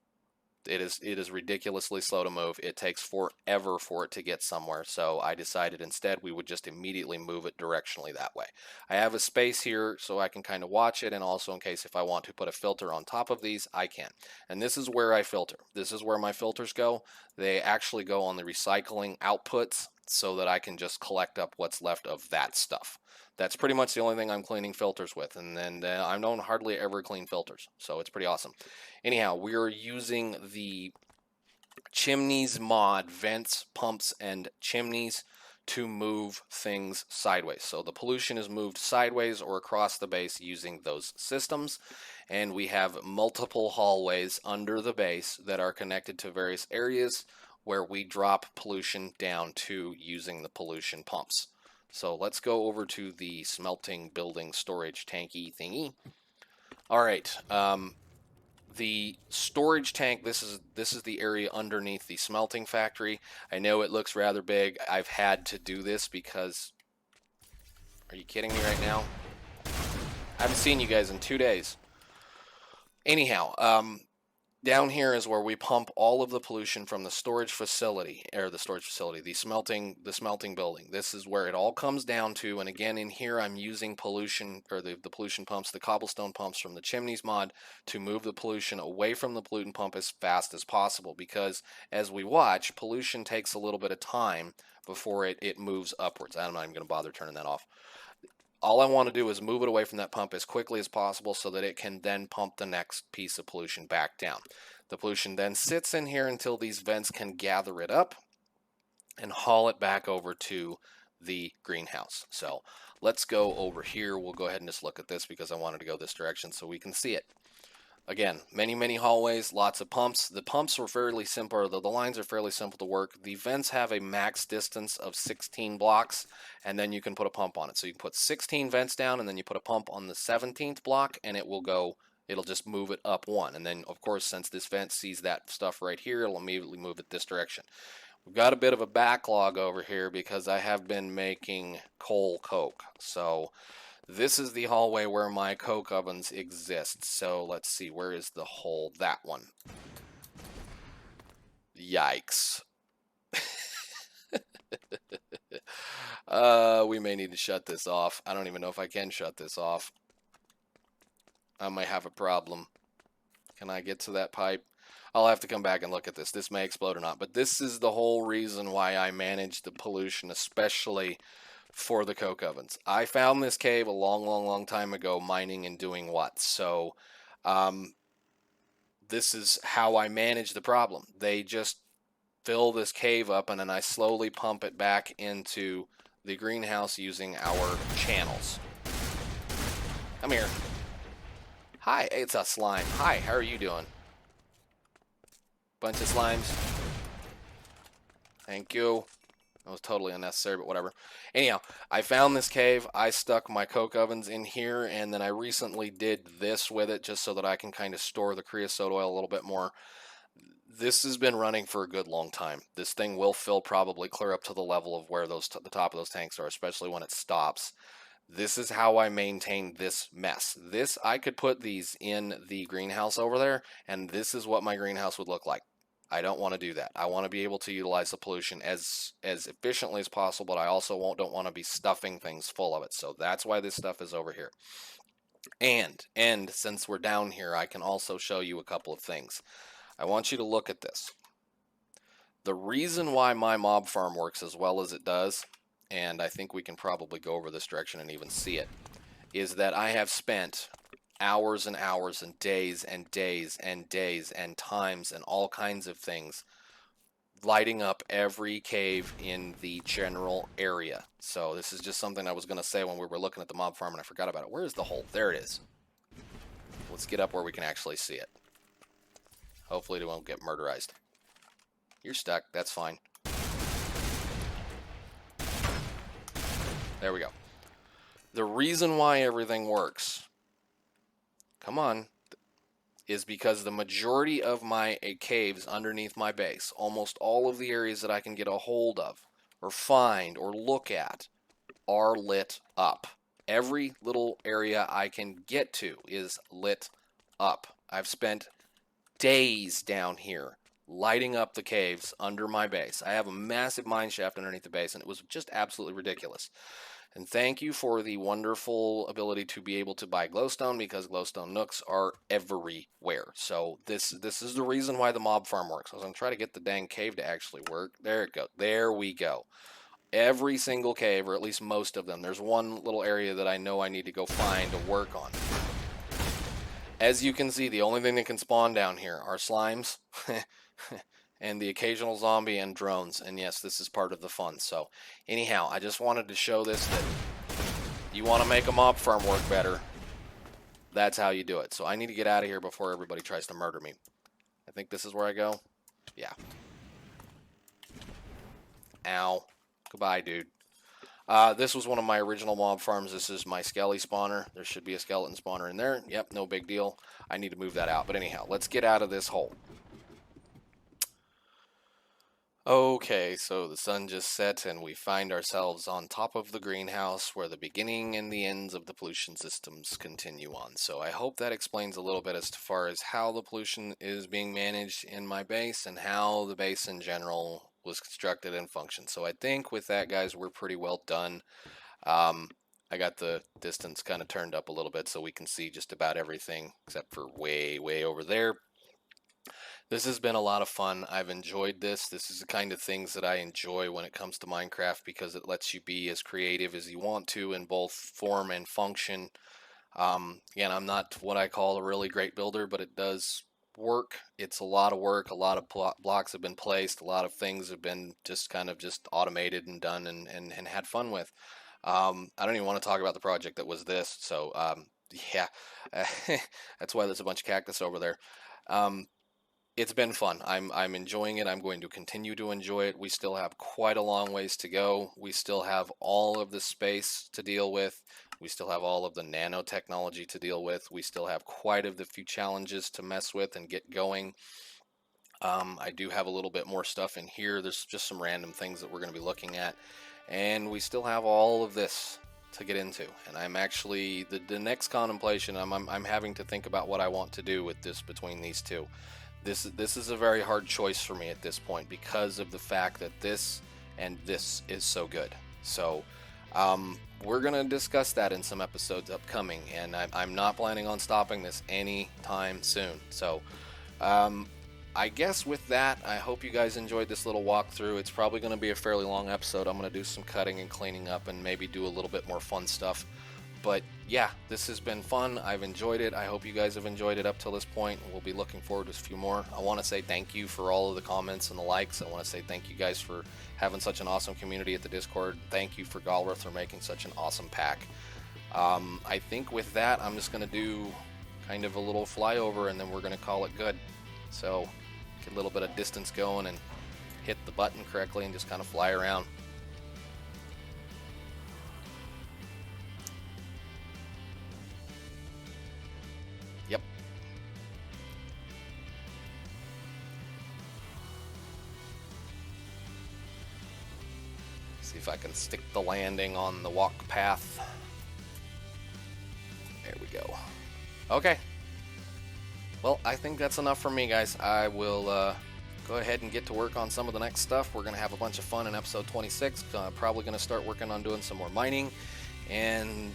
S1: It is ridiculously slow to move. It takes forever for it to get somewhere. So I decided instead we would just immediately move it directionally that way. I have a space here so I can kind of watch it, and also in case if I want to put a filter on top of these, I can. And this is where I filter. This is where my filters go. They actually go on the recycling outputs so that I can just collect up what's left of that stuff. That's pretty much the only thing I'm cleaning filters with, and then I don't hardly ever clean filters, so it's pretty awesome. Anyhow, we are using the chimneys mod, vents, pumps, and chimneys to move things sideways. So the pollution is moved sideways or across the base using those systems, and we have multiple hallways under the base that are connected to various areas where we drop pollution down to using the pollution pumps. So let's go over to the smelting building storage tanky thingy. All right, the storage tank, this is the area underneath the smelting factory. I know it looks rather big. I've had to do this because, are you kidding me right now? I haven't seen you guys in 2 days. Anyhow, down here is where we pump all of the pollution from the storage facility, the smelting building. This is where it all comes down to, and again in here I'm using pollution, or the pollution pumps, the cobblestone pumps from the chimneys mod to move the pollution away from the pollutant pump as fast as possible, because as we watch, pollution takes a little bit of time before it moves upwards. I'm not even going to bother turning that off. All I want to do is move it away from that pump as quickly as possible so that it can then pump the next piece of pollution back down. The pollution then sits in here until these vents can gather it up and haul it back over to the greenhouse. So let's go over here. We'll go ahead and just look at this because I wanted to go this direction so we can see it. Again, many hallways, lots of pumps. The pumps were fairly simple, or the lines are fairly simple to work. The vents have a max distance of 16 blocks, and then you can put a pump on it. So you can put 16 vents down, and then you put a pump on the 17th block, and it'll just move it up one. And then, of course, since this vent sees that stuff right here, it'll immediately move it this direction. We've got a bit of a backlog over here because I have been making coal coke. So this is the hallway where my coke ovens exist. So let's see, where is the hole? That one. Yikes. We may need to shut this off. I don't even know if I can shut this off. I might have a problem. Can I get to that pipe? I'll have to come back and look at this. This may explode or not. But this is the whole reason why I manage the pollution, especially for the coke ovens. I found this cave a long time ago, mining and doing what. So this is how I manage the problem. They just fill this cave up, and then I slowly pump it back into the greenhouse using our channels. Come here. Hi, it's a slime. Hi, how are you doing? Bunch of slimes. Thank you. That was totally unnecessary, but whatever. Anyhow, I found this cave. I stuck my coke ovens in here, and then I recently did this with it just so that I can kind of store the creosote oil a little bit more. This has been running for a good long time. This thing will fill probably clear up to the level of where the top of those tanks are, especially when it stops. This is how I maintain this mess. I could put these in the greenhouse over there, and this is what my greenhouse would look like. I don't want to do that. I want to be able to utilize the pollution as efficiently as possible, but I also don't want to be stuffing things full of it. So that's why this stuff is over here. And since we're down here, I can also show you a couple of things. I want you to look at this. The reason why my mob farm works as well as it does, and I think we can probably go over this direction and even see it, is that I have spent hours and hours and days and days and days and times and all kinds of things lighting up every cave in the general area. So this is just something I was going to say when we were looking at the mob farm and I forgot about it. Where is the hole? There it is. Let's get up where we can actually see it. Hopefully it won't get murderized. You're stuck. That's fine. There we go. The reason why everything works, come on, is because the majority of my caves underneath my base, almost all of the areas that I can get a hold of or find or look at, are lit up. Every little area I can get to is lit up. I've spent days down here lighting up the caves under my base. I have a massive mine shaft underneath the base, and it was just absolutely ridiculous. And thank you for the wonderful ability to be able to buy glowstone, because glowstone nooks are everywhere. So this is the reason why the mob farm works. I was going to try to get the dang cave to actually work. There it goes. There we go. Every single cave, or at least most of them, there's one little area that I know I need to go find to work on. As you can see, the only thing that can spawn down here are slimes and the occasional zombie and drones. And yes, this is part of the fun. So anyhow, I just wanted to show this, that you want to make a mob farm work better, that's how you do it. So I need to get out of here before everybody tries to murder me. I think this is where I go. Yeah. Ow. Goodbye, dude. This was one of my original mob farms. This is my skelly spawner. There should be a skeleton spawner in there. Yep, no big deal. I need to move that out. But anyhow, let's get out of this hole. Okay, so the sun just set and we find ourselves on top of the greenhouse where the beginning and the ends of the pollution systems continue on. So I hope that explains a little bit as far as how the pollution is being managed in my base and how the base in general was constructed and functioned. So I think with that, guys, we're pretty well done. I got the distance kind of turned up a little bit so we can see just about everything except for way over there. This has been a lot of fun. I've enjoyed this. This is the kind of things that I enjoy when it comes to Minecraft, because it lets you be as creative as you want to in both form and function. Again, I'm not what I call a really great builder, but it does work. It's a lot of work. A lot of blocks have been placed. A lot of things have been just kind of just automated and done and had fun with. I don't even want to talk about the project that was this. So Yeah, that's why there's a bunch of cactus over there. Um, it's been fun. I'm enjoying it. I'm going to continue to enjoy it. We still have quite a long ways to go. We still have all of the space to deal with. We still have all of the nanotechnology to deal with. We still have quite a few challenges to mess with and get going. I do have a little bit more stuff in here. There's just some random things that we're going to be looking at. And we still have all of this to get into. And I'm actually, the next contemplation, I'm having to think about what I want to do with this between these two. This is a very hard choice for me at this point because of the fact that this and this is so good. So we're going to discuss that in some episodes upcoming. And I'm not planning on stopping this anytime soon. So I guess with that, I hope you guys enjoyed this little walkthrough. It's probably going to be a fairly long episode. I'm going to do some cutting and cleaning up and maybe do a little bit more fun stuff. But yeah, this has been fun. I've enjoyed it. I hope you guys have enjoyed it up till this point. We'll be looking forward to a few more. I want to say thank you for all of the comments and the likes. I want to say thank you guys for having such an awesome community at the Discord. Thank you for Golrith for making such an awesome pack. I think with that, I'm just going to do kind of a little flyover and then we're going to call it good. So get a little bit of distance going and hit the button correctly and just kind of fly around. Yep. See if I can stick the landing on the walk path. There we go. Okay. Well, I think that's enough for me, guys. I will go ahead and get to work on some of the next stuff. We're going to have a bunch of fun in episode 26. Probably going to start working on doing some more mining and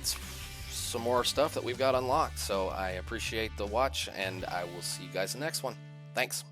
S1: some more stuff that we've got unlocked. So I appreciate the watch, and I will see you guys in the next one. Thanks.